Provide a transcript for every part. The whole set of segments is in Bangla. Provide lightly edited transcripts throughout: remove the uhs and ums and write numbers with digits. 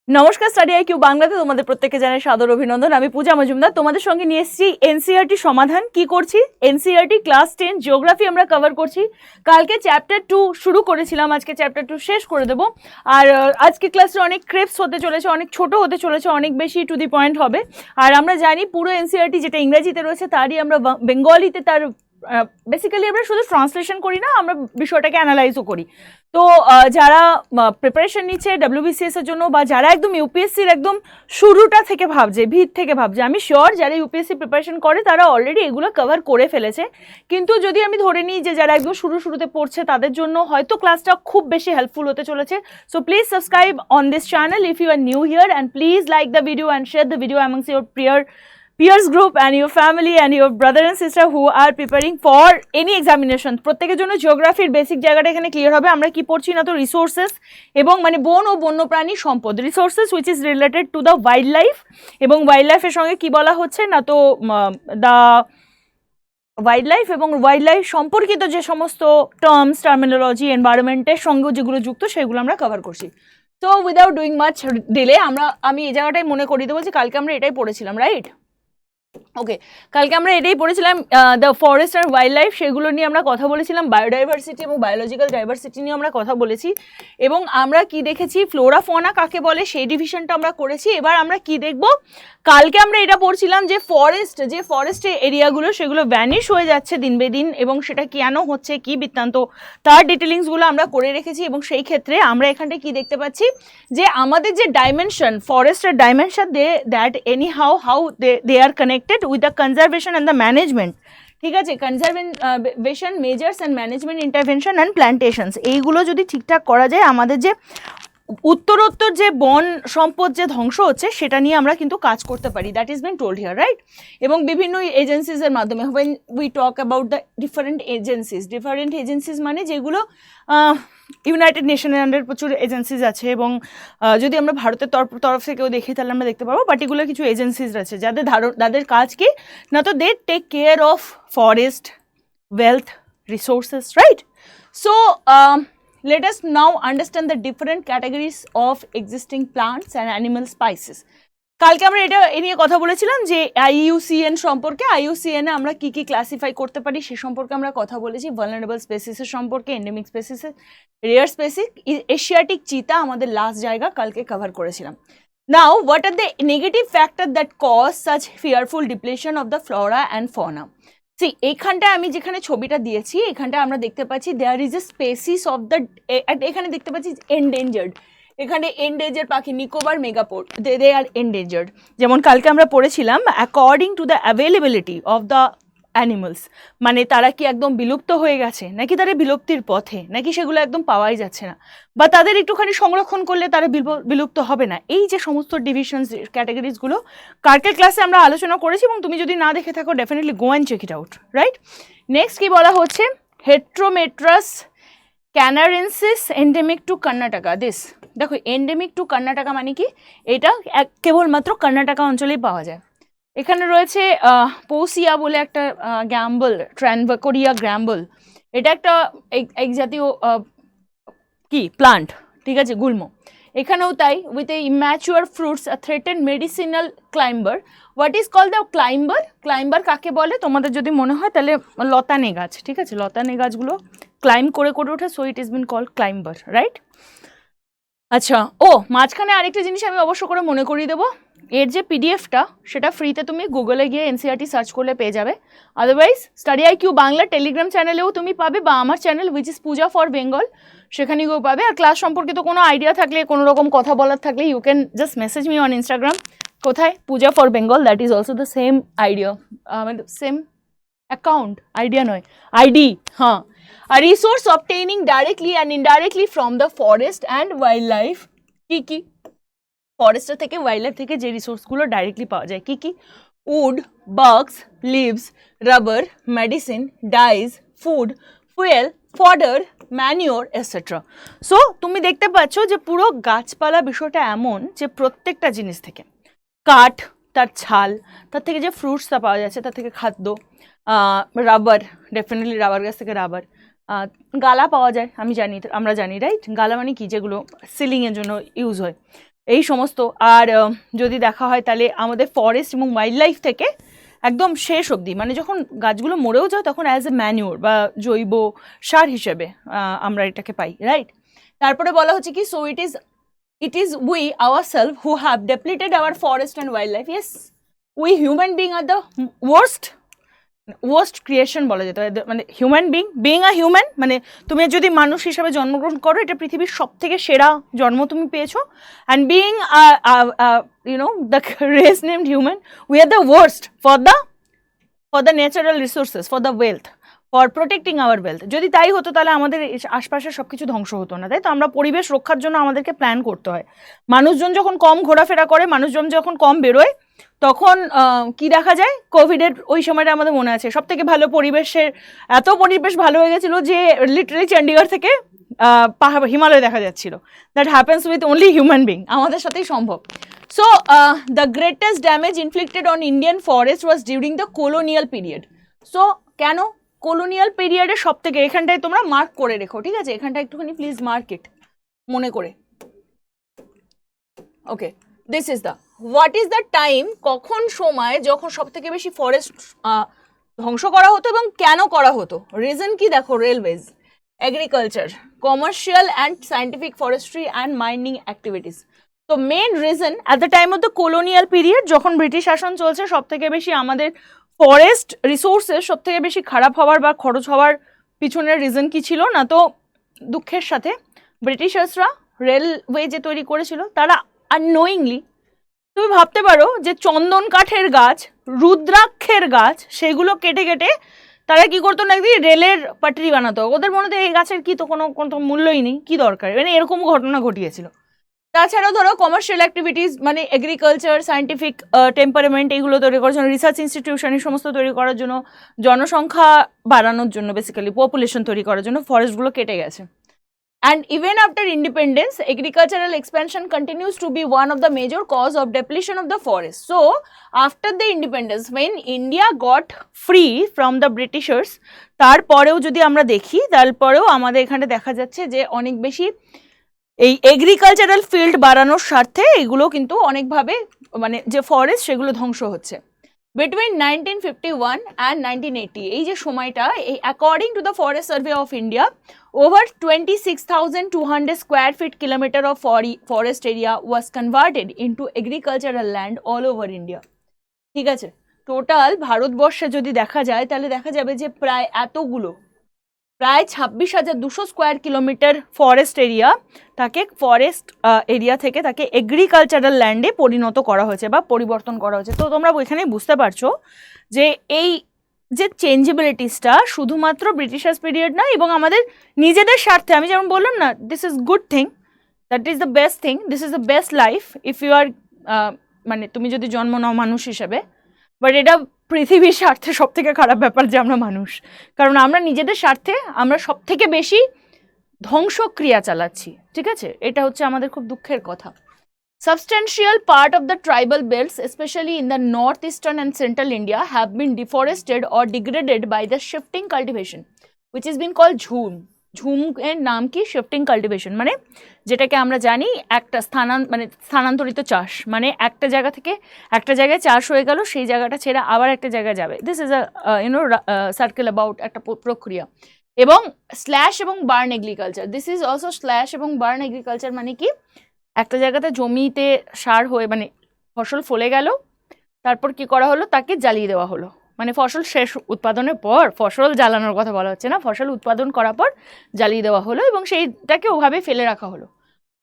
নমস্কার studyIQ বাংলাতে তোমাদের প্রত্যেককে জানাই সাদর অভিনন্দন। আমি পূজা মজুমদার তোমাদের সঙ্গে নিয়ে এসেছি NCERT সমাধান। কি করছি? NCERT ক্লাস 10 জিওগ্রাফি আমরা কভার করছি। কালকে চ্যাপ্টার 2 শুরু করেছিলাম, আজকে চ্যাপ্টার 2 শেষ করে দেব। আর আজকে ক্লাসটা অনেক ক্রেপস হতে চলেছে, অনেক ছোট হতে চলেছে, অনেক বেশি টু দি পয়েন্ট হবে। আর আমরা জানি পুরো NCERT যেটা ইংরেজিতে রয়েছে তারই আমরা বেঙ্গলিতে তার বেসিক্যালি আমরা শুধু ট্রান্সলেশন করি না, আমরা বিষয়টাকে অ্যানালাইজও করি। তো যারা প্রিপারেশন নিচ্ছে WBCS এর জন্য বা যারা একদম ইউপিএসসির একদম শুরুটা থেকে ভাবছে, ভিত থেকে ভাবছে, আমি শিওর যারা ইউপিএসসি প্রিপারেশন করে তারা অলরেডি এগুলো কভার করে ফেলেছে। কিন্তু যদি আমি ধরে নিই যে যারা একদম শুরুতে পড়ছে তাদের জন্য হয়তো ক্লাসটা খুব বেশি হেল্পফুল হতে চলেছে। So please subscribe on this channel if you are new here, and please like the video and share the video amongst your peers group and your family and your brother and sister who are preparing for any examination. প্রত্যেকের জন্য জিওগ্রাফির বেসিক জায়গাটা এখানে ক্লিয়ার হবে। আমরা কি পড়ছি না তো রিসোর্সেস এবং মানে বন ও বন্যপ্রাণী সম্পদ, resources which is related to the wild life. এবং ওয়াইল্ড লাইফের সঙ্গে কি বলা হচ্ছে না তো দ্য ওয়াইল্ড লাইফ এবং ওয়াইল্ড লাইফ সম্পর্কিত যে সমস্ত টার্মস, টার্মিনোলজি, এনভায়রনমেন্টের সঙ্গে যেগুলো যুক্ত সেগুলো আমরা কভার করছি। তো উইদাউট ডুইং মাচ ডিলে আমি এই জায়গাটাই মনে করিয়ে দেবো যে কালকে আমরা এটাই পড়েছিলাম, রাইট? ওকে, কালকে আমরা এটাই পড়েছিলাম দ্য ফরেস্ট আর ওয়াইল্ড লাইফ, সেগুলো নিয়ে আমরা কথা বলেছিলাম। বায়োডাইভার্সিটি এবং বায়োলজিক্যাল ডাইভার্সিটি নিয়ে আমরা কথা বলেছি এবং আমরা কি দেখেছি, ফ্লোরা ফোনা কাকে বলে সেই ডিভিশনটা আমরা করেছি। এবার আমরা কি দেখব, কালকে আমরা এটা পড়ছিলাম যে ফরেস্টের এরিয়াগুলো সেগুলো ভ্যানিশ হয়ে যাচ্ছে দিন বে দিন এবং সেটা কেন হচ্ছে, কি বৃত্তান্ত, তার ডিটেলিংসগুলো আমরা করে রেখেছি। এবং সেই ক্ষেত্রে আমরা এখানটায় কি দেখতে পাচ্ছি যে আমাদের যে ডাইমেনশন, ফরেস্টের dimension that any how they are connected with the conservation and the management. ঠিক আছে, conservation measures and management intervention and plantations, এইগুলো যদি ঠিকঠাক করা যায় আমাদের যে উত্তরোত্তর যে বন সম্পদ যে ধ্বংস হচ্ছে সেটা নিয়ে আমরা কিন্তু কাজ করতে পারি। That is been told here, right? এবং বিভিন্ন এজেন্সিসের মাধ্যমে, when we talk about the different agencies মানে যেগুলো ইউনাইটেড নেশনের আন্ডারে প্রচুর এজেন্সিস আছে এবং যদি আমরা ভারতের তরফ থেকেও দেখি তাহলে আমরা দেখতে পাবো পার্টিকুলার কিছু এজেন্সিস আছে যাদের কাজ কি না তো they take care of forest, wealth, resources, right? So let us now understand the different categories of existing plants and animal species. কালকে আমরা এ নিয়ে কথা বলেছিলাম যে IUCN সম্পর্কে, IUCN এ আমরা কি কি ক্লাসিফাই করতে পারি সে সম্পর্কে আমরা কথা বলেছি। ভালনারেবল স্পেসিসের সম্পর্কে, এন্ডেমিক স্পেসিসের, রেয়ার স্পেসিস, এশিয়াটিক চিতা আমাদের লাস্ট জায়গা কালকে কভার করেছিলাম। Now what are the negative factors that cause such fearful depletion of the flora and fauna? See, এইখানটায় আমি যেখানে ছবিটা দিয়েছি এখানটায় আমরা দেখতে পাচ্ছি there is a species of the, এখানে দেখতে পাচ্ছি এন্ডেঞ্জার্ড, এখানে এন্ডেঞ্জার্ড পাখি নিকোবর মেগাপোর, দে আর এন্ডেঞ্জার্ড। যেমন কালকে আমরা পড়েছিলাম according to the availability of the animals, মানে তারা কি একদম বিলুপ্ত হয়ে গেছে নাকি তারা বিলুপ্তির পথে, নাকি সেগুলো একদম পাওয়াই যাচ্ছে না, বা তাদের একটুখানি সংরক্ষণ করলে তারা বিলুপ্ত হবে না। এই যে সমস্ত ডিভিশনস, ক্যাটাগরিজগুলো কালকের ক্লাসে আমরা আলোচনা করেছি এবং তুমি যদি না দেখে থাকো definitely go and check it out, right? Next কি বলা হচ্ছে, Heterometrus canarensis endemic to Karnataka. This দেখো, এন্ডেমিক টু কর্ণাটকা মানে কি, এটা কেবলমাত্র কর্ণাটকা অঞ্চলেই পাওয়া যায়। এখানে রয়েছে পৌসিয়া বলে একটা গ্যাম্বল, ট্রানভাকোরিয়া গ্যাম্বল, এটা একটা এক জাতীয় কি প্লান্ট, ঠিক আছে, গুল্ম। এখানেও তাই, with a immature fruits a threaten medicinal climber. What is called the climber? Climber কাকে বলে তোমাদের যদি মনে হয় তাহলে লতানে গাছ, ঠিক আছে, লতানে গাছগুলো ক্লাইম্ব করে ওঠে, so it is been called climber, right? আচ্ছা, ও মাঝখানে আরেকটা জিনিস আমি অবশ্য করে মনে করিয়ে দেবো, এর যে পিডিএফটা সেটা ফ্রিতে তুমি গুগলে গিয়ে NCERT সার্চ করলে পেয়ে যাবে। আদারওয়াইজ studyIQ বাংলা টেলিগ্রাম চ্যানেলেও তুমি পাবে, বা আমার channel which is Puja for Bengal সেখানে গিয়েও পাবে। আর ক্লাস সম্পর্কিত কোনো আইডিয়া থাকলে, কোনো রকম কথা বলার থাকলে, you can just message me on Instagram. কোথায়? Puja for Bengal, that is also the same idea, same account, idea নয়, আইডি। হ্যাঁ, আর resource obtaining directly and indirectly from the forest and wildlife. কি কি ফরেস্টের থেকে, ওয়াইল্ড লাইফ থেকে যে রিসোর্সগুলো ডাইরেক্টলি পাওয়া যায়, কি কি? Wood, bugs, leaves, rubber, medicine, dyes, food, fuel, fodder, manure etcetera. So তুমি দেখতে পাচ্ছ যে পুরো গাছপালা বিষয়টা এমন যে প্রত্যেকটা জিনিস থেকে, কাঠ, তার ছাল, তার থেকে যে ফ্রুটসটা পাওয়া যাচ্ছে তার থেকে খাদ্য, রাবার, ডেফিনেটলি রাবার গাছ থেকে রাবার, গালা পাওয়া যায়, আমরা জানি, রাইট? গালা মানে কি, যেগুলো সিলিংয়ের জন্য ইউজ হয়। এই সমস্ত। আর যদি দেখা হয় তাহলে আমাদের ফরেস্ট এবং ওয়াইল্ড লাইফ থেকে একদম শেষ অবধি, মানে যখন গাছগুলো মরেও যায় তখন অ্যাজ এ ম্যানিউর বা জৈব সার হিসেবে আমরা এটাকে পাই, রাইট। তারপরে বলা হচ্ছে কি, so it is we ourselves who have depleted our forest and wildlife. Yes, we human being are the worst creation বলা যেত, মানে হিউম্যান বিং আ হিউম্যান, মানে তুমি যদি মানুষ হিসাবে জন্মগ্রহণ করো, এটা পৃথিবীর সব থেকে সেরা জন্ম তুমি পেয়েছো। And being the race named human, we are the worst for the natural resources, for the wealth, for protecting hour wealth. যদি তাই হতো তাহলে আমাদের আশপাশের সব কিছু ধ্বংস হতো না, তাই তো? আমরা পরিবেশ রক্ষার জন্য আমাদেরকে প্ল্যান করতে হয়। মানুষজন যখন কম ঘোরাফেরা করে, মানুষজন যখন কম বেরোয়, তখন কি দেখা যায়, কোভিডের ওই সময়টা আমাদের মনে আছে, সব থেকে ভালো পরিবেশের, এত পরিবেশ ভালো হয়ে গেছিলো যে লিটারালি চণ্ডীগড় থেকে হিমালয় দেখা যাচ্ছিল। That happens with only human being, আমাদের সাথেই সম্ভব। So the greatest damage inflicted on Indian forest was during the colonial period. So কেন colonial period এ সব থেকে, এখানটায় তোমরা মার্ক করে রেখো, ঠিক আছে? এখানটা একটুখানি প্লিজ মার্ক ইট মনে করে। Okay, this is the what is the time, কখন সময় যখন সব থেকে বেশি ফরেস্ট ধ্বংস করা হতো এবং কেন করা হতো? রিজন কি দেখো, railways, agriculture, commercial and scientific forestry and mining activities. তো main reason at the time of the colonial period, যখন ব্রিটিশ শাসন চলছে, সব থেকে বেশি আমাদের ফরেস্ট রিসোর্সেস সব থেকে বেশি খারাপ হওয়ার বা খরচ হওয়ার পিছনের রিজন কি ছিল না? তো দুঃখের সাথে ব্রিটিশার্সরা রেলওয়ে যে তৈরি করেছিল, তারা আননোয়িংলি, তুমি ভাবতে পারো যে চন্দন কাঠের গাছ, রুদ্রাক্ষের গাছ, সেগুলো কেটে কেটে তারা কি করতো না, একদিন রেলের পাটরি বানাতো। ওদের মনে হয় এই গাছের কি তো কোনো মূল্যই নেই, কি দরকার, মানে এরকম ঘটনা ঘটিয়েছিল। তাছাড়াও ধরো কমার্শিয়াল অ্যাক্টিভিটিস, মানে এগ্রিকালচার, সায়েন্টিফিক টেম্পারমেন্ট, এইগুলো তৈরি করার জন্য, রিসার্চ ইনস্টিটিউশন, এই সমস্ত তৈরি করার জন্য, জনসংখ্যা বাড়ানোর জন্য, বেসিক্যালি পপুলেশন তৈরি করার জন্য ফরেস্টগুলো কেটে গেছে। And even after independence, agricultural expansion continues to be one of the major cause of depletion of the forest. So, after the independence, when India got free from the Britishers, তারপরেও যদি আমরা দেখি, তারপরেও আমাদের এখানে দেখা যাচ্ছে যে অনেক বেশি এই এগ্রিকালচারাল ফিল্ড বাড়ানোর স্বার্থে এগুলো কিন্তু অনেকভাবে, মানে যে ফরেস্ট, সেগুলো ধ্বংস হচ্ছে। Between 1951 and 1980, এই যে সময়টা, এই according to the Forest Survey of India, over 26,200 square feet kilometer of forest area was converted into agricultural land all over India. ঠিক আছে, টোটাল ভারতবর্ষে যদি দেখা যায় তাহলে দেখা যাবে যে প্রায় এতগুলো, প্রায় 26,200 স্কোয়ার কিলোমিটার ফরেস্ট এরিয়া, তাকে ফরেস্ট এরিয়া থেকে তাকে এগ্রিকালচারাল ল্যান্ডে পরিণত করা হয়েছে বা পরিবর্তন করা হয়েছে। তো তোমরা এখানে বুঝতে পারছো যে এই যে চেঞ্জেবিলিটিসটা শুধুমাত্র ব্রিটিশার্স পিরিয়ড না, এবং আমাদের নিজেদের স্বার্থে, আমি যেমন বললাম না, this is good thing, that is the best thing, this is the best life if you are, মানে তুমি যদি জন্ম নাও মানুষ হিসেবে। বাট এটা পৃথিবীর স্বার্থে সব থেকে খারাপ ব্যাপার যে আমরা মানুষ, কারণ আমরা নিজেদের স্বার্থে আমরা সব থেকে বেশি ধ্বংসক্রিয়া চালাচ্ছি, ঠিক আছে? এটা হচ্ছে আমাদের খুব দুঃখের কথা। Substantial part of the tribal belts, especially in the northeastern and central India, have been deforested or degraded by the shifting cultivation, which has been called ঝুম। ঝুম এর নাম কি? শিফটিং কাল্টিভেশন, মানে যেটাকে আমরা জানি একটা স্থানান্তরিত চাষ, মানে একটা জায়গা থেকে একটা জায়গায় চাষ হয়ে গেল, সেই জায়গাটা ছেড়ে আবার একটা জায়গায় যাবে। This is a circle about একটা প্রক্রিয়া। এবং স্ল্যাশ এবং burn agriculture, this is also slash এবং বার্ন এগ্রিকালচার, মানে কি একটা জায়গাতে জমিতে সার হয়ে, মানে ফসল ফলে গেল, তারপর কি করা হলো, তাকে জ্বালিয়ে দেওয়া হলো, মানে ফসল শেষ উৎপাদনের পর, ফসল জ্বালানোর কথা বলা হচ্ছে না, ফসল উৎপাদন করার পর জ্বালিয়ে দেওয়া হলো এবং সেইটাকে ওভাবে ফেলে রাখা হলো।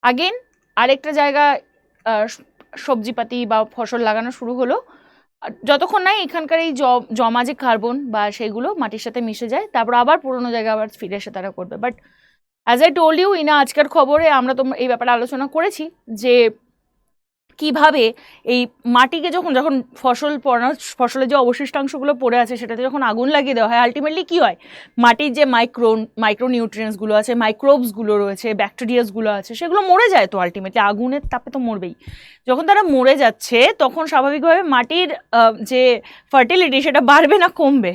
আগেন আরেকটা জায়গায় সবজিপাতি বা ফসল লাগানো শুরু হলো, যতক্ষণ না এখানকার এই জমা যে কার্বন বা সেইগুলো মাটির সাথে মিশে যায়, তারপর আবার পুরোনো জায়গায় আবার ফিরে এসে তারা করবে। But as I told you in আজকের খবরে আমরা তো এই ব্যাপারে আলোচনা করেছি যে কিভাবে এই মাটিকে যখন ফসলের যে অবশিষ্টাংশগুলো পড়ে আছে সেটাতে যখন আগুন লাগিয়ে দেওয়া হয়, আলটিমেটলি কী হয়, মাটির যে মাইক্রোনিউট্রিয়েন্টসগুলো আছে, মাইক্রোবসগুলো রয়েছে, ব্যাকটেরিয়াসগুলো আছে, সেগুলো মরে যায়। তো আলটিমেটলি আগুনের তাপে তো মরবেই। যখন তারা মরে যাচ্ছে তখন স্বাভাবিকভাবে মাটির যে ফার্টিলিটি সেটা বাড়বে না কমবে,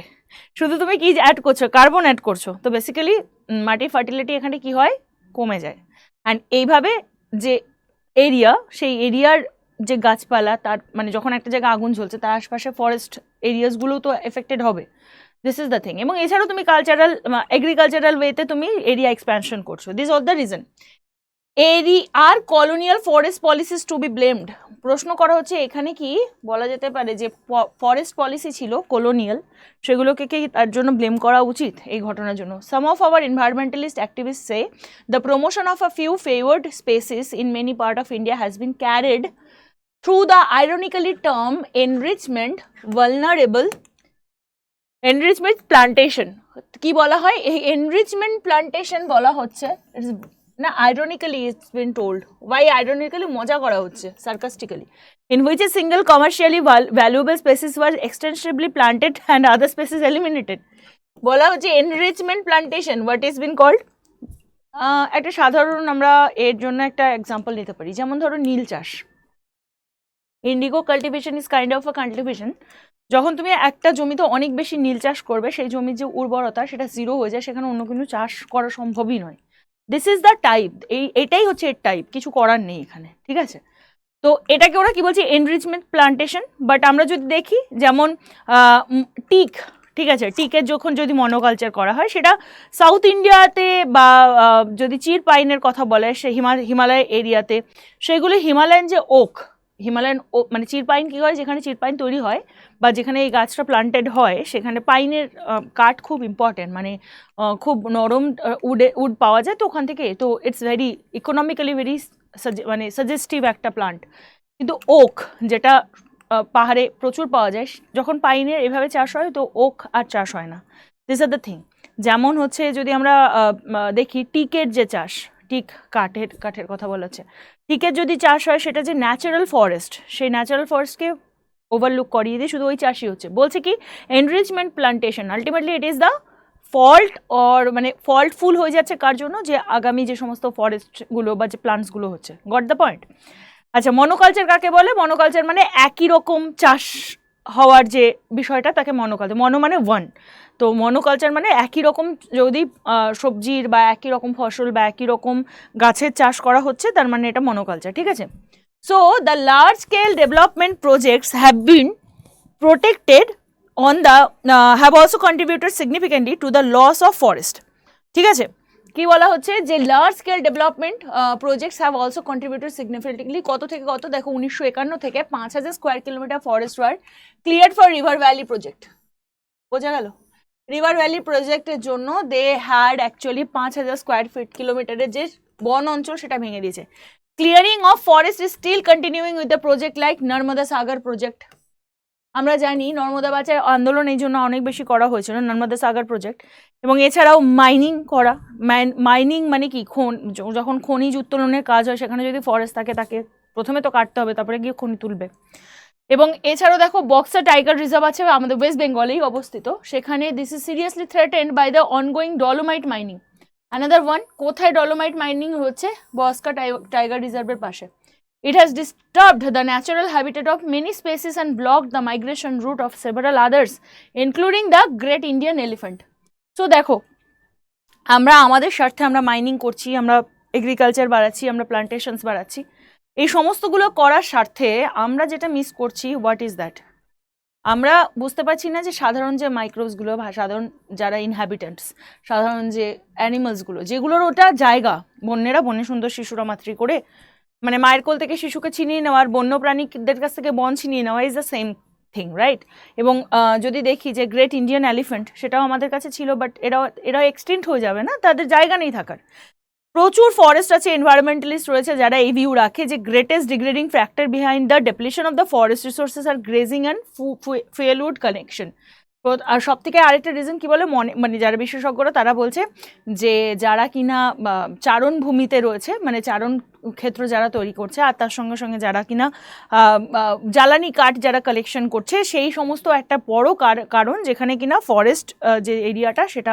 শুধু তুমি কি অ্যাড করছো, কার্বন অ্যাড করছো। তো বেসিক্যালি মাটির ফার্টিলিটি এখানে কি হয়, কমে যায়। অ্যান্ড এইভাবে যে এরিয়া, সেই এরিয়ার যে গাছপালা, তার মানে যখন একটা জায়গায় আগুন জ্বলছে তার আশপাশে ফরেস্ট এরিয়াসগুলো তো এফেক্টেড হবে। This is the thing. এবং এছাড়াও তুমি কালচারাল এগ্রিকালচারাল ওয়েতে তুমি এরিয়া এক্সপ্যানশন করছো। This all the reason. আর colonial forest policies to be blamed. প্রশ্ন করা হচ্ছে এখানে কি বলা যেতে পারে যে ফরেস্ট পলিসি ছিল কলোনিয়াল, সেগুলোকে কি তার জন্য ব্লেম করা উচিত এই ঘটনার জন্য? Some of our environmentalist activist say the promotion of a few favoured species in many part of India has been carried through the ironically term enrichment vulnerable enrichment plantation. কি বলা হয় এই এনরিচমেন্ট প্লান্টেশন বলা হচ্ছে না, ironically it's been told. Why ironically? মজা করা হচ্ছে, sarcastically. In which a single commercially valuable species was extensively planted and other species eliminated. বলা হচ্ছে enrichment plantation. What is been called? একটা সাধারণ আমরা এর জন্য একটা এক্সাম্পল নিতে পারি, যেমন ধরো নীল চাষ। Indigo cultivation is kind of a cultivation. যখন তুমি একটা জমিতে অনেক বেশি নীল চাষ করবে, সেই জমির যে উর্বরতা সেটা জিরো হয়ে যায়, সেখানে অন্য কোনো চাষ করা সম্ভবই নয়। দিস ইজ দ্য টাইপ, এটাই হচ্ছে এর টাইপ, কিছু করার নেই এখানে, ঠিক আছে? তো এটাকে ওরা কি বলছে? Enrichment plantation. বাট আমরা যদি দেখি যেমন টিক, ঠিক আছে, টিকের যখন যদি মনোকালচার করা হয় সেটা সাউথ ইন্ডিয়াতে, বা যদি চির পাইনের কথা বলে সে হিমালয় এরিয়াতে, সেগুলো হিমালয়ান যে ওক, হিমালয়ান মানে চিরপাইন কী হয়, যেখানে চিরপাইন তৈরি হয় বা যেখানে এই গাছটা প্লান্টেড হয় সেখানে পাইনের কাঠ খুব ইম্পর্টেন্ট, মানে খুব নরম উড পাওয়া যায় তো ওখান থেকে। তো ইটস ভেরি ইকোনমিক্যালি ভেরি মানে সাজেস্টিভ একটা প্লান্ট। কিন্তু ওক যেটা পাহাড়ে প্রচুর পাওয়া যায়, যখন পাইনের এভাবে চাষ হয় তো ওক আর চাষ হয় না। This are the thing. যেমন হচ্ছে যদি আমরা দেখি টিকের যে চাষ, টিক কাঠের কথা বলা হচ্ছে, টিকের যদি চাষ হয় সেটা যে ন্যাচারাল ফরেস্ট, সেই ন্যাচারাল ফরেস্টকে ওভারলুক করিয়ে দিয়ে শুধু ওই চাষই হচ্ছে। বলছে কি enrichment plantation, ultimately it is the fault, or মানে ফল্টফুল হয়ে যাচ্ছে কার জন্য? যে আগামী যে সমস্ত ফরেস্টগুলো বা যে প্লান্টসগুলো হচ্ছে। Got the point? আচ্ছা, মনোকালচার কাকে বলে? মনোকালচার মানে একই রকম চাষ হওয়ার যে বিষয়টা তাকে মনোকালচার। মনো মানে ওয়ান, তো মনোকালচার মানে একই রকম যদি সবজির বা একই রকম ফসল বা একই রকম গাছের চাষ করা হচ্ছে, তার মানে এটা মনোকালচার, ঠিক আছে? So the large scale development projects have been protected on the have also contributed significantly to the loss of forest. ঠিক আছে, কি বলা হচ্ছে যে large scale development projects have also contributed significantly, কত থেকে কত? দেখো 1951 থেকে 5000 square kilometre forest were cleared for river valley project. বোঝা গেল? রিভার ভ্যালি প্রজেক্টের জন্য দে হ্যাড অ্যাকচুয়ালি 5000 স্কোয়ার কিলোমিটারের যে বন অঞ্চল সেটা ভেঙে দিয়েছে। Clearing of forest is still continuing with the project like Narmada Sagar project. আমরা জানি নর্মদা বাঁচার আন্দোলন এই জন্য অনেক বেশি করা হয়েছিল, নর্মদা সাগর প্রজেক্ট। এবং এছাড়াও মাইনিং করা, মাইনিং মানে কি, যখন খনিজ উত্তোলনের কাজ হয় সেখানে যদি ফরেস্ট থাকে তাকে প্রথমে তো কাটতে হবে, তারপরে গিয়ে খনি তুলবে। এবং এছাড়াও দেখো বক্সা টাইগার রিজার্ভ আছে আমাদের ওয়েস্ট বেঙ্গলেই অবস্থিত, সেখানে this is seriously threatened by the ongoing dolomite mining. Another one, কোথায় ডলোমাইট মাইনিং হচ্ছে? বক্সা টাইগার রিজার্ভের পাশে। It has disturbed the natural habitat of many species and blocked the migration route of several others, including the great Indian elephant. So দেখো, আমরা আমাদের স্বার্থে আমরা মাইনিং করছি, আমরা এগ্রিকালচার বাড়াচ্ছি, আমরা প্লান্টেশনস বাড়াচ্ছি, এই সমস্তগুলো করার স্বার্থে আমরা যেটা মিস করছি, হোয়াট ইজ দ্যাট? আমরা বুঝতে পারছি না যে সাধারণ যে মাইক্রোবসগুলো বা সাধারণ যারা ইনহ্যাবিটেন্টস, সাধারণ যে অ্যানিমালসগুলো, যেগুলোর ওটা জায়গা, বন্যেরা বন্যে সুন্দর শিশুরা মাতৃ করে, মানে মায়ের কোল থেকে শিশুকে ছিনিয়ে নেওয়া আর বন্য প্রাণীদের কাছ থেকে বন ছিনিয়ে নেওয়া is the same thing, right? এবং যদি দেখি যে গ্রেট ইন্ডিয়ান এলিফ্যান্ট, সেটাও আমাদের কাছে ছিল, বাট এরাও এক্সটিংক্ট হয়ে যাবে না, তাদের জায়গা নেই থাকার। প্রচুর ফরেস্ট আছে, এনভায়রনমেন্টালিস্ট রয়েছে যারা এই ভিউ রাখে যে greatest degrading factor behind the depletion of the forest resources are grazing and fuelwood connection. আর সব থেকে আরেকটা রিজন কি বলে, মানে যারা বিশেষজ্ঞরা তারা বলছে যে যারা কিনা চারণ ভূমিতে রয়েছে, মানে চারণ ক্ষেত্র যারা তৈরি করছে, আর তার সঙ্গে সঙ্গে যারা কিনা জ্বালানি কাঠ যারা কালেকশন করছে, সেই সমস্ত একটা বড় কারণ যেখানে কিনা ফরেস্ট যে এরিয়াটা সেটা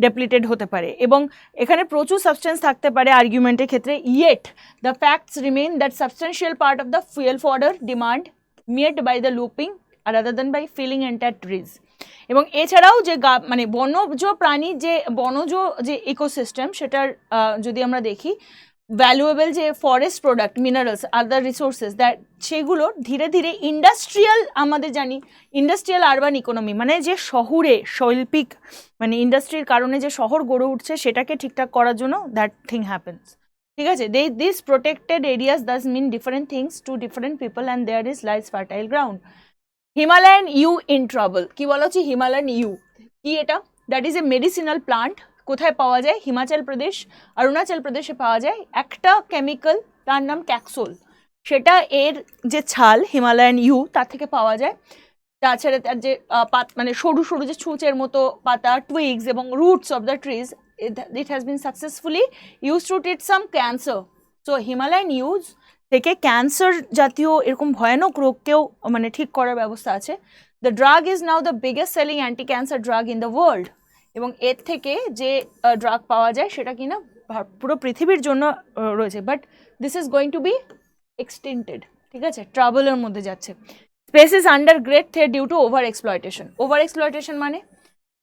ডেপ্লিটেড হতে পারে। এবং এখানে প্রচুর সাবস্টেন্স থাকতে পারে আর্গুমেন্টের ক্ষেত্রে, yet the facts remain that substantial part of the fuel fodder demand met by the lopping rather than by felling entire trees. এবং এছাড়াও যে মানে বনজ প্রাণীর যে বনজ যে ইকোসিস্টেম, সেটার যদি আমরা দেখি ভ্যালুয়েবল যে forest product, minerals, other resources that, সেগুলো ধীরে ধীরে ইন্ডাস্ট্রিয়াল, আমাদের জানি ইন্ডাস্ট্রিয়াল আরবান ইকোনমি মানে যে শহরে শৈল্পিক মানে ইন্ডাস্ট্রির কারণে যে শহর গড়ে উঠছে সেটাকে ঠিকঠাক করার জন্য দ্যাট থিং হ্যাপেন্স, ঠিক আছে। This protected areas thus mean different things to different people and there is lies fertile ground. Himalayan yew in trouble, কি বলা হচ্ছে হিমালয়ান ইউ, কি এটা? That is a medicinal plant. কোথায় পাওয়া যায়? হিমাচল প্রদেশ, অরুণাচল প্রদেশে পাওয়া যায়। একটা কেমিক্যাল, তার নাম ক্যাক্সোল, সেটা এর যে ছাল হিমালয়ান ইউ তার থেকে পাওয়া যায়। তাছাড়া তার যে মানে সরু সরু যে ছুঁচের মতো পাতা, টুইগস এবং roots of the trees, it has been successfully use to treat some cancer. So Himalayan use থেকে ক্যান্সার জাতীয় এরকম ভয়ানক রোগকেও মানে ঠিক করার ব্যবস্থা আছে। The drug is now the biggest selling anti cancer drug in the world. এবং এর থেকে যে ড্রাগ পাওয়া যায় সেটা কিনা পুরো পৃথিবীর জন্য রয়েছে, but this is going to be extended, ঠিক আছে, ট্রাবলের মধ্যে যাচ্ছে। Space is under great threat due to over exploitation. Over exploitation মানে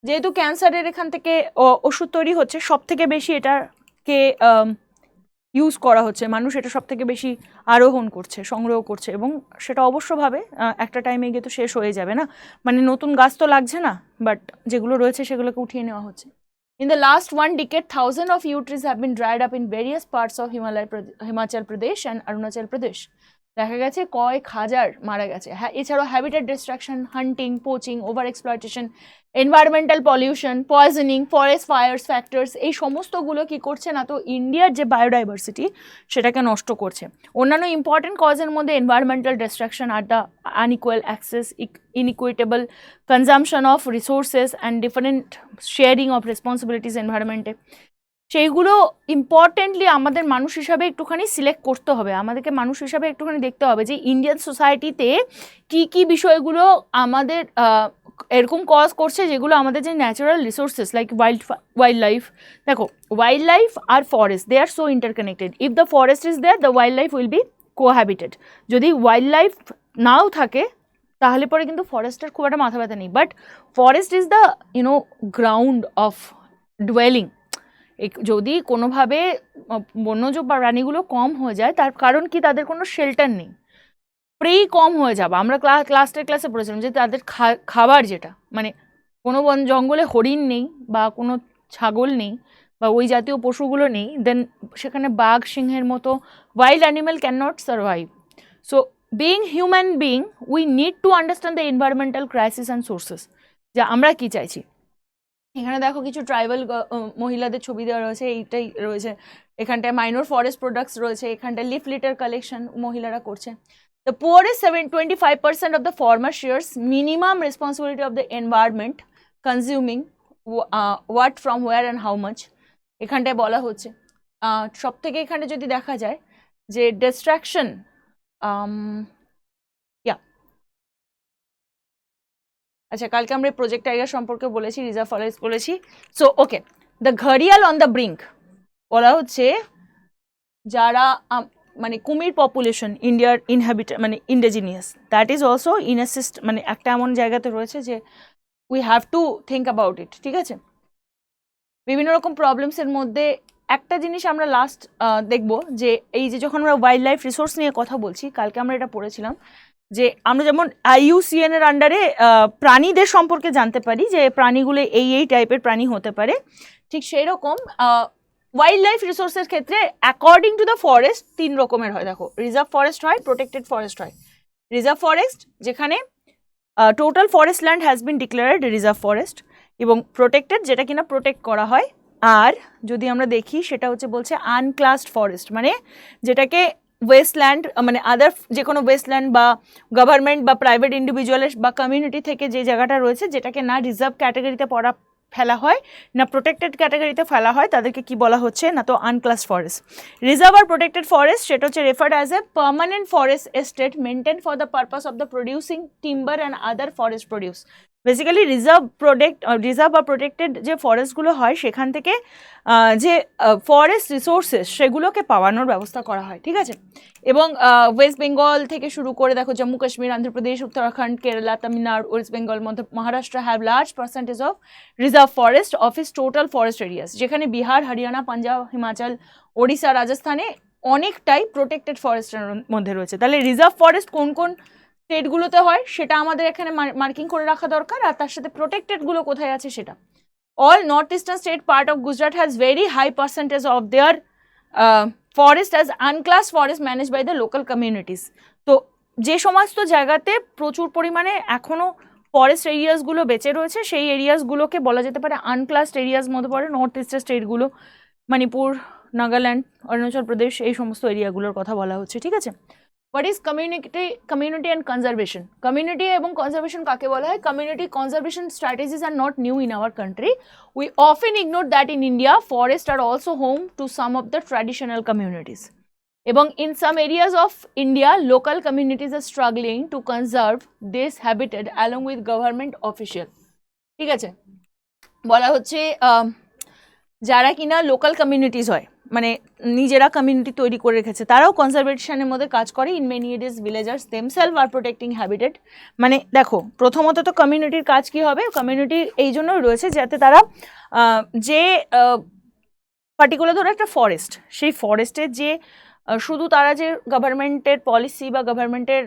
যেহেতু ক্যান্সারের এখান থেকে ওষুধ তৈরি হচ্ছে, সব থেকে বেশি এটাকে ইউজ করা হচ্ছে, মানুষ এটা সব থেকে বেশি আরোহণ করছে, সংগ্রহ করছে, এবং সেটা অবশ্যভাবে একটা টাইমে গিয়ে তো শেষ হয়ে যাবে না, মানে নতুন গাছ তো লাগছে না, বাট যেগুলো রয়েছে সেগুলোকে উঠিয়ে নেওয়া হচ্ছে। In the last 1 decade, thousands of yew trees have been dried up in various parts of Himachal Pradesh and Arunachal Pradesh. দেখা গেছে কয়েক হাজার মারা গেছে। হ্যাঁ, এছাড়াও habitat destruction, hunting, poaching, over exploitation, environmental pollution, poisoning, forest fires factors, এই সমস্তগুলো কি করছে না তো ইন্ডিয়ার যে বায়োডাইভার্সিটি সেটাকে নষ্ট করছে। অন্যান্য ইম্পর্টেন্ট কজের মধ্যে এনভায়রনমেন্টাল ডিস্ট্রাকশন আর the unequal access, inequitable consumption of resources and different sharing of responsibilities এনভায়রনমেন্টে, সেইগুলো ইম্পর্টেন্টলি আমাদের মানুষ হিসাবে একটুখানি সিলেক্ট করতে হবে, আমাদেরকে মানুষ হিসাবে একটুখানি দেখতে হবে যে ইন্ডিয়ান সোসাইটিতে কি কি বিষয়গুলো আমাদের এরকম কজ করছে, যেগুলো আমাদের যে natural resources like wildlife, দেখো ওয়াইল্ড লাইফ আর forest they are so interconnected. If the forest is there the wild life will be cohabited. যদি ওয়াইল্ড লাইফ নাও থাকে তাহলে পরে কিন্তু ফরেস্টের খুব একটা মাথা ব্যথা নেই, but forest is the ground of dwelling. যদি কোনোভাবে বন্যজ প্রাণীগুলো কম হয়ে যায় তার কারণ কি, তাদের কোনো শেল্টার নেই, প্রেই কম হয়ে যাবে। আমরা ক্লাসে পড়েছিলাম যে তাদের খাবার যেটা মানে কোনো জঙ্গলে হরিণ নেই বা কোনো ছাগল নেই বা ওই জাতীয় পশুগুলো নেই, দেন সেখানে বাঘ সিংহের মতো wild animal can not survive. So being human being we need to understand the environmental crisis and sources, যে আমরা কি চাইছি। এখানে দেখো কিছু ট্রাইবাল মহিলাদের ছবি দেওয়া রয়েছে, এইটাই রয়েছে এখানটায়। মাইনর ফরেস্ট প্রোডাক্টস রয়েছে এখানটায়, লিফ লিটার কালেকশন মহিলারা করছে। The poorest 25% of the farmer shares minimum responsibility of the environment, consuming what, from where and how much. এখানটায় বলা হচ্ছে সব থেকে এখানে যদি দেখা যায় যে ডিস্ট্রাকশন, আচ্ছা কালকে আমরা প্রজেক্ট টাইগার সম্পর্কে বলেছি, রিজার্ভ ফরেস্ট বলেছি। সো ওকে, দ্য ঘড়িয়াল অন দ্য ব্রিঙ্ক বলা হচ্ছে যারা মানে কুমির পপুলেশন ইন্ডিয়ার মানে ইন্ডিজিনিয়াস, দ্যাট ইজ অলসো ইনঅ্যাসিস্ট, মানে একটা এমন জায়গাতে রয়েছে যে we have to think about it, ঠিক আছে। বিভিন্ন রকম প্রবলেমসের মধ্যে একটা জিনিস আমরা লাস্ট দেখব যে এই যে যখন আমরা ওয়াইল্ড লাইফ রিসোর্স নিয়ে কথা বলছি, কালকে আমরা এটা পড়েছিলাম যে আমরা যেমন IUCN এর আন্ডারে প্রাণীদের সম্পর্কে জানতে পারি যে প্রাণীগুলো এই টাইপের প্রাণী হতে পারে, ঠিক সেই রকম ওয়াইল্ড লাইফ রিসোর্সের ক্ষেত্রে অ্যাকর্ডিং টু দ্য ফরেস্ট 3 রকমের হয়। দেখো, রিজার্ভ ফরেস্ট হয়, প্রোটেক্টেড ফরেস্ট হয়। রিজার্ভ ফরেস্ট যেখানে total forest land has been declared reserve forest, এবং প্রোটেক্টেড যেটা কিনা প্রোটেক্ট করা হয়। আর যদি আমরা দেখি সেটা হচ্ছে বলছে আনক্লাসড ফরেস্ট, মানে যেটাকে ওয়েস্টল্যান্ড মানে আদার যে কোনো ওয়েস্টল্যান্ড বা গভর্নমেন্ট বা প্রাইভেট ইন্ডিভিজুয়ালের বা কমিউনিটি থেকে যে জায়গাটা রয়েছে যেটাকে না রিজার্ভ ক্যাটাগরিতে ফেলা হয় না প্রোটেক্টেড ক্যাটাগরিতে ফেলা হয়, তাদেরকে কি বলা হচ্ছে না তো আনক্লাসড ফরেস্ট। রিজার্ভ আর প্রোটেক্টেড ফরেস্ট সেটা হচ্ছে referred as a permanent forest estate maintain for the purpose of the producing timber and other forest produce, basically reserve বা প্রোটেক্টেড যে ফরেস্টগুলো হয় সেখান থেকে যে ফরেস্ট রিসোর্সেস সেগুলোকে পাওয়ানোর ব্যবস্থা করা হয়, ঠিক আছে। এবং ওয়েস্ট বেঙ্গল থেকে শুরু করে দেখো Jammu Kashmir, Andhra Pradesh, Uttarakhand, Kerala, Tamil Nadu, West Bengal, Maharashtra have large percentage of reserve forest of is total forest areas, যেখানে বিহার, হরিয়ানা, পাঞ্জাব, হিমাচল, ওড়িশা, রাজস্থানে অনেকটাই প্রোটেক্টেড ফরেস্টের মধ্যে রয়েছে। তাহলে রিজার্ভ ফরেস্ট কোন কোন স্টেটগুলোতে হয় সেটা আমাদের এখানে মার্কিং করে রাখা দরকার, আর তার সাথে প্রোটেক্টেডগুলো কোথায় আছে সেটা। All north eastern state part of Gujarat has very high percentage of their forest as unclass forest manage by the local communities. তো যে সমস্ত জায়গাতে প্রচুর পরিমাণে এখনও ফরেস্ট এরিয়াসগুলো বেঁচে রয়েছে সেই এরিয়াসগুলোকে বলা যেতে পারে আনক্লাসড এরিয়াস মধ্যে পড়ে নর্থ ইস্টার্ন স্টেটগুলো, মণিপুর, নাগাল্যান্ড, অরুণাচল প্রদেশ, এই সমস্ত এরিয়াগুলোর কথা বলা হচ্ছে, ঠিক আছে। What is community and conservation? Community এবং conservation কাকে বলা হয়? Community conservation strategies are not new in our country. We often ignore that in India, forests are also home to some of the traditional communities. এবং in some areas of India, local communities are struggling to conserve this habitat along with government official. ঠিক আছে, বলা হচ্ছে যারা কিনা লোকাল কমিউনিটিস হয়, মানে নিজেরা কমিউনিটি তৈরি করে রেখেছে, তারাও কনজারভেশনের মধ্যে কাজ করে। In many areas villagers themselves are protecting habitat. মানে দেখো, প্রথমত তো কমিউনিটির কাজ কি হবে, কমিউনিটি এই জন্যই রয়েছে যাতে তারা যে পার্টিকুলার ধরো একটা ফরেস্ট, সেই ফরেস্টের যে শুধু তারা যে গভর্নমেন্টের পলিসি বা গভর্নমেন্টের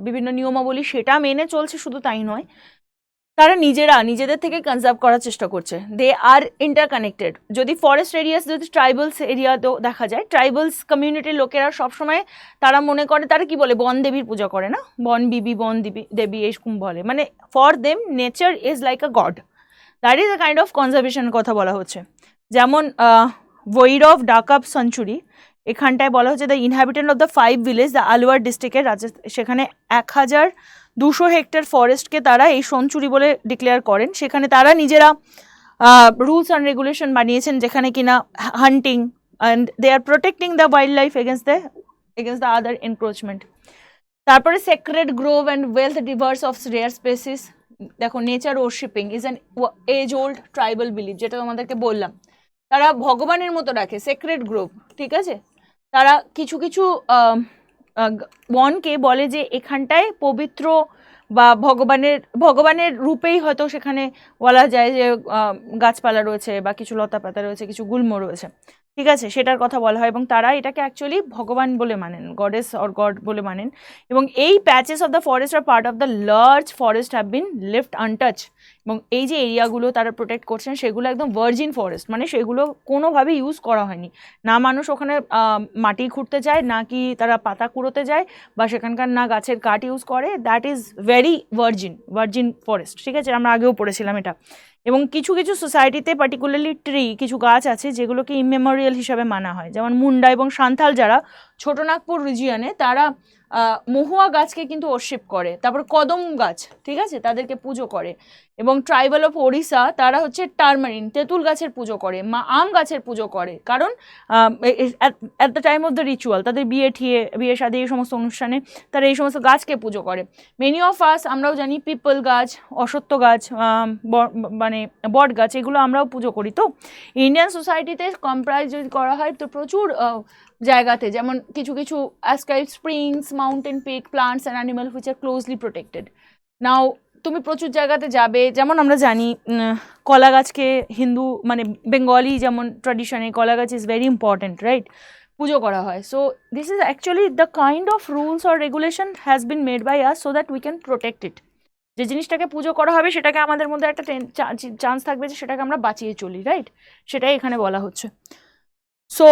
বিভিন্ন নিয়মাবলী সেটা মেনে চলছে শুধু তাই নয়, তারা নিজেদের থেকে কনজার্ভ করার চেষ্টা করছে। They R interconnected. যদি ফরেস্ট এরিয়াস, যদি ট্রাইবালস এরিয়াতেও দেখা যায়, ট্রাইবালস কমিউনিটির লোকেরা সবসময় তারা মনে করে, তারা কি বলে, বন দেবীর পূজা করে না, বন দেবী এরকম বলে, মানে for them nature is like a god. That is a kind of কনজারভেশনের কথা বলা হচ্ছে। যেমন ভৈরব ডাকাপ সেঞ্চুরি, এখানটায় বলা হচ্ছে the inhabitant of the 5 village the Alwar ডিস্ট্রিক্টের, সেখানে 1200 হেক্টর ফরেস্টকে তারা এই সেঞ্চুরি বলে ডিক্লেয়ার করেন। সেখানে তারা নিজেরা রুলস অ্যান্ড রেগুলেশন বানিয়েছেন, যেখানে কিনা hunting and they are protecting the wild life against the other encroachment. তারপরে sacred grove and wealth diverse of rare species. দেখো, nature worshipping is an age old tribal believe, যেটা তোমাদেরকে বললাম, তারা ভগবানের মতো রাখে সেক্রেড গ্রোভ, ঠিক আছে। তারা কিছু কিছু বনকে বলে যে এখানটায় পবিত্র বা ভগবানের রূপেই হয়তো সেখানে বলা যায় যে গাছপালা রয়েছে বা কিছু লতা পাতা রয়েছে, কিছু গুল্ম রয়েছে, ঠিক আছে, সেটার কথা বলা হয়। এবং তারা এটাকে অ্যাকচুয়ালি ভগবান বলে মানেন, গডেস অর গড বলে মানেন। এবং এই patches of the forest are part of the large forest have been left untouch. এবং এই যে এরিয়াগুলো তারা প্রোটেক্ট করছেন সেগুলো একদম ভার্জিন ফরেস্ট, মানে সেগুলো কোনোভাবে ইউজ করা হয়নি, না মানুষ ওখানে মাটি খুঁড়তে যায়, না কি তারা পাতা কুড়োতে যায়, বা সেখানকার না গাছের কাঠ ইউজ করে। That is very virgin forest, ঠিক আছে, আমরা আগেও পড়েছিলাম এটা। এবং কিছু কিছু সোসাইটিতে পার্টিকুলারলি কিছু গাছ আছে যেগুলোকে ইমেমোরিয়াল হিসাবে মানা হয়, যেমন মুন্ডা এবং সান্থাল যারা ছোটনাগপুর রিজিয়নে, তারা মহুয়া গাছকে কিন্তু ওরশিপ করে। তারপর কদম গাছ, ঠিক আছে, তাদেরকে পুজো করে। এবং ট্রাইবাল অফ ওড়িশা, তারা হচ্ছে টার্মারিন, তেঁতুল গাছের পুজো করে, আম গাছের পুজো করে, কারণ at the time of the ritual, তাদের বিয়ে শাদী এই সমস্ত অনুষ্ঠানে তারা এই সমস্ত গাছকে পুজো করে। মেনি অফ আস, আমরাও জানি, পিপল গাছ, অশ্বত্থ গাছ, মানে বট গাছ, এগুলো আমরাও পুজো করি। তো ইন্ডিয়ান সোসাইটিতে কম্প্রাইজ যদি করা হয় তো প্রচুর জায়গাতে, যেমন কিছু কিছু ascribe springs, mountain peak, plants and animal which are closely protected. Now তুমি প্রচুর জায়গাতে যাবে, যেমন আমরা জানি কলা গাছকে হিন্দু, মানে বেঙ্গলি যেমন ট্র্যাডিশনে কলা গাছ ইজ ভেরি ইম্পর্টেন্ট, রাইট, পুজো করা হয়। So this is actually the kind of rules or regulation has been made by us so that we can protect it. যে জিনিসটাকে পুজো করা হবে সেটাকে আমাদের মধ্যে একটা চান্স থাকবে যে সেটাকে আমরা বাঁচিয়ে চলি, রাইট, সেটাই এখানে বলা হচ্ছে। So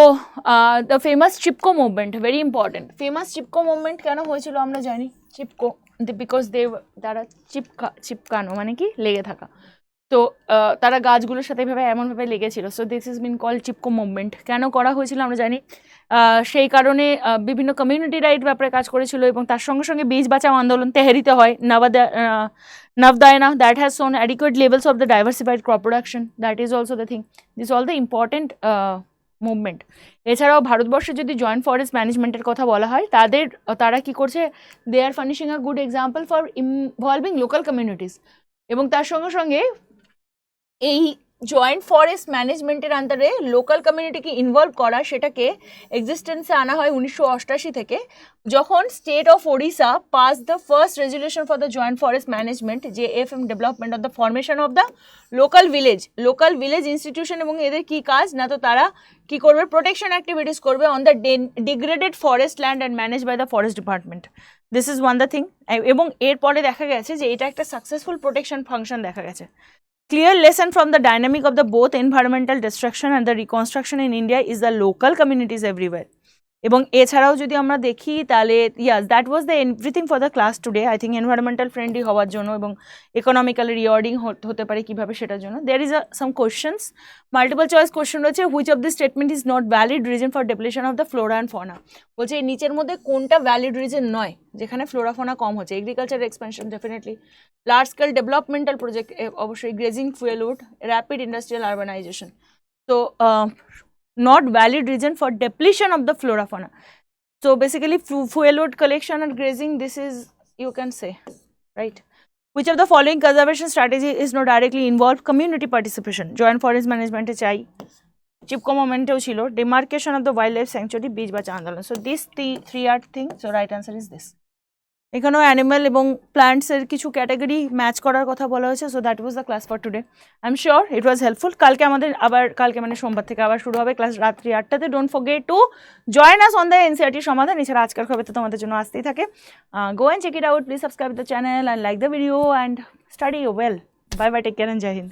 the famous Chipko movement, very important. Famous Chipko movement কেন হয়েছিল আমরা জানি, চিপকো বিকজ তারা চিপকানো মানে কি, লেগে থাকা। তো তারা গাছগুলোর সাথে এমনভাবে লেগেছিল। So this is been called Chipko movement. কেন করা হয়েছিল আমরা জানি, সেই কারণে বিভিন্ন কমিউনিটি রাইট ব্যাপারে কাজ করেছিল। এবং তার সঙ্গে সঙ্গে বীজ বাঁচাও আন্দোলন তেহরিতে হয়, Navdanya, that has shown adequate levels of the diversified crop production, that is also the thing. This all the important movement. এছাড়াও ভারতবর্ষে যদি জয়েন্ট ফরেস্ট ম্যানেজমেন্টের কথা বলা হয়, তারা কি করছে, they are furnishing a good example for involving local communities. এবং তার সঙ্গে সঙ্গে এই জয়েন্ট ফরেস্ট ম্যানেজমেন্টের আন্ডারে লোকাল কমিউনিটিকে ইনভলভ করা, সেটাকে এক্সিস্টেন্সে আনা হয় 1988 থেকে, যখন state of Odisha pass the first resolution for the joint forest management, যে FM development of the formation of the local village institution. এবং এদের কি কাজ না, তো তারা কি করবে, প্রোটেকশন অ্যাক্টিভিটিস করবে on the degraded forest land and manage by the forest department. This is one the thing. এবং এরপরে দেখা গেছে যে এটা একটা সাকসেসফুল প্রোটেকশন ফাংশন দেখা গেছে। Clear lesson from the dynamic of the both environmental destruction and the reconstruction in India is the local communities everywhere. এবং এছাড়াও যদি আমরা দেখি তাহলে ইয়াস that was the everything for the class today. I think environmental friendly হওয়ার জন্য এবং ইকোনমিক্যালি রিওয়ার্ডিং হতে পারে কীভাবে সেটার জন্য। There is some questions, multiple choice question রয়েছে। Which of this statement is not valid reason for depletion of the flora and fauna. বলছে এই নিচের মধ্যে কোনটা ভ্যালিড রিজন নয় যেখানে ফ্লোরা ফনা কম হচ্ছে? Agriculture expansion definitely, large scale developmental project অবশ্যই, গ্রেজিং ফুয়েলউড, র্যাপিড ইন্ডাস্ট্রিয়াল আরবানাইজেশন। তো not valid reason for depletion of the flora fauna. So basically fuelwood collection and grazing, this is, you can say, right? Which of the following conservation strategy is not directly involved? Community participation, joint forest management chai, chipko moment chilo, demarcation of the wildlife sanctuary, beach bacha andolan. So these three are things. So right answer is this. এখানেও অ্যানিম্যাল এবং প্ল্যান্টসের কিছু ক্যাটাগরি ম্যাচ করার কথা বলা হয়েছে। So that was the class for today. I am sure it was helpful. কালকে আমাদের আবার, কালকে মানে সোমবার থেকে আবার শুরু হবে ক্লাস রাত্রি 8টাতে। Don't forget to join us on the NCERT সমাধান। এছাড়া আজকের খবর তো তোমাদের জন্য আসতেই থাকে। Go and check it out, please subscribe the channel and like the video and study well. Bye bye, take care and Jai Hind.